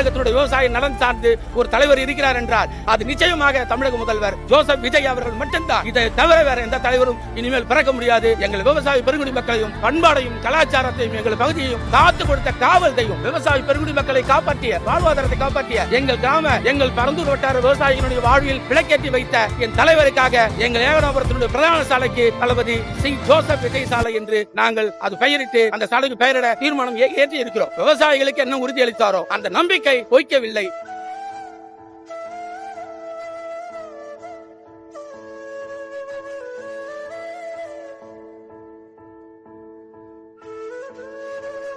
விவசாய நலன் சார்ந்து ஒரு தலைவர் இருக்கிறார் என்றால் அது நிச்சயமாக தமிழக முதல்வர் ஜோசப் விஜய் அவர்கள் மட்டும்தான். இதை தவிர வேற எந்த தலைவரும் இனிமேல் பிறக்க முடியாது. எங்கள் விவசாய பெருங்குடி மக்களையும் பண்பாடையும் கலாச்சாரத்தையும் எங்கள் பகுதியையும் காத்து கொடுத்த காவல் தெய்வம், விவசாய பெருங்குடி மக்களை காப்பாற்றிய வாழ்வாதாரத்தை காப்பாற்றிய எங்கள் கிராம எங்கள் பரந்தூர் வட்டார விவசாயிகளுடைய வாழ்வில் விளக்கேற்றி வைத்த என் தலைவருக்காக எங்கள் ஏகனாபுரத்தினுடைய பிரதான சாலைக்கு தளபதி சி ஜோசப் விஜய் சாலை என்று நாங்கள் அது பெயரிட்டு அந்த சாலைக்கு பெயரிட தீர்மானம் ஏற்றி இருக்கிறோம். விவசாயிகளுக்கு என்ன உறுதியளித்தாரோ அந்த நம்பிக்கை பொய்க்கவில்லை.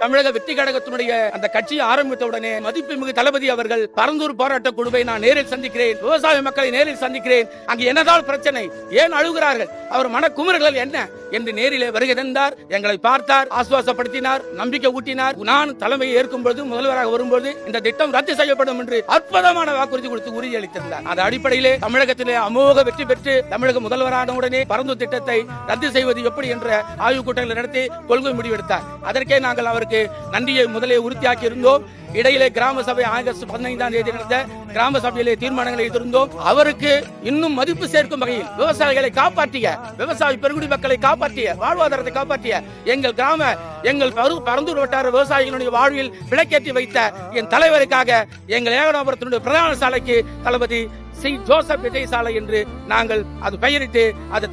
தமிழக வெற்றி கழகத்தினுடைய அந்த கட்சி ஆரம்பித்த உடனே மதிப்புமிகு தளபதி அவர்கள் பரந்தூர் போராட்ட குழுவை நான் நேரில் சந்திக்கிறேன், விவசாய மக்களை நேரில் சந்திக்கிறேன், அங்கு என்னதான் பிரச்சனை, ஏன் அழுகிறார்கள், அவர் மனக்குமுறல்கள் என்ன என்று நேரிலே வருகை தந்தார். எங்களை பார்த்தார், ஆசுவாசப்படுத்தினார், நம்பிக்கை ஊட்டினார். நான் தலைமையை ஏற்கும் பொழுது முதல்வராக வரும்போது இந்த திட்டம் ரத்து செய்யப்படும் என்று அற்புதமான வாக்குறுதி கொடுத்து உறுதியளித்திருந்தார். அந்த அடிப்படையிலே தமிழகத்திலே அமோக வெற்றி பெற்று தமிழக முதல்வரான உடனே பரந்தூர் திட்டத்தை ரத்து செய்வது எப்படி என்ற ஆய்வுக் கூட்டங்களை நடத்தி கொள்கை முடிவெடுத்தார். அதற்கே நாங்கள் அவருக்கு நன்றியை முதலே உறுதியாக்கி இருந்தோம். இடையிலே கிராம சபை ஆகஸ்ட் 15ஆம் தேதி நடந்த கிராம சபையிலே தீர்மானங்களை எதிர்த்தோம். அவருக்கு இன்னும் மதிப்பு சேர்க்கும் வகையில் விவசாயிகளை காப்பாற்றிய, விவசாய பெருங்குடி மக்களை காப்பாற்றிய, வாழ்வாதாரத்தை காப்பாற்றிய எங்கள் கிராம எங்கள் பரந்தூர் வட்டார விவசாயிகளுடைய வாழ்வில் விளக்கேற்றி வைத்த என் தலைவருக்காக எங்கள் ஏகனாபுரத்தினுடைய பிரதான சாலைக்கு தளபதி சி ஜோசப் விஜய் சாலை என்று நாங்கள் அது பெயரிட்டு அது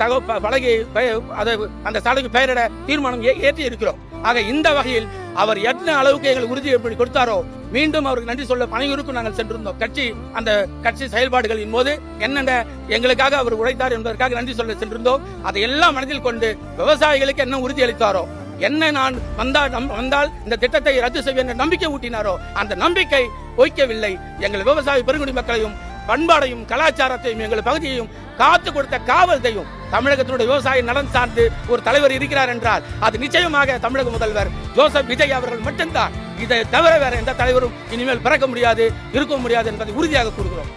பலகை அந்த சாலைக்கு பெயரிட தீர்மானம் ஏற்றி இருக்கிறோம். ஆக இந்த வகையில் அவர் என்ன அளவுக்கு எங்கள் உறுதி எப்படி கொடுத்தாரோ மீண்டும் அவருக்கு நன்றி சொல்ல பணியூருக்கும் நாங்கள் சென்றிருந்தோம். அந்த கட்சி செயல்பாடுகளின் போது என்னென்ன எங்களுக்காக அவர் உழைத்தார் என்பதற்காக நன்றி சொல்ல சென்றிருந்தோம். அதை எல்லாம் மனதில் கொண்டு விவசாயிகளுக்கு என்ன உறுதி அளித்தாரோ, என்ன நான் வந்தால் இந்த திட்டத்தை ரத்து செய்வேன் என்ற நம்பிக்கை ஊட்டினாரோ அந்த நம்பிக்கை பொய்க்கவில்லை. எங்கள் விவசாய பெருங்குடி மக்களையும் பண்பாடையும் கலாச்சாரத்தையும் எங்கள் பகுதியையும் காத்து கொடுத்த காவல் தெய்வம், தமிழகத்தினுடைய விவசாய நலன் சார்ந்து ஒரு தலைவர் இருக்கிறார் என்றால் அது நிச்சயமாக தமிழக முதல்வர் ஜோசப் விஜய் அவர்கள் மட்டும்தான். இதை தவிர வேற எந்த தலைவரும் இனிமேல் பிறக்க முடியாது, இருக்க முடியாது என்பதை உறுதியாக கூறுகிறோம்.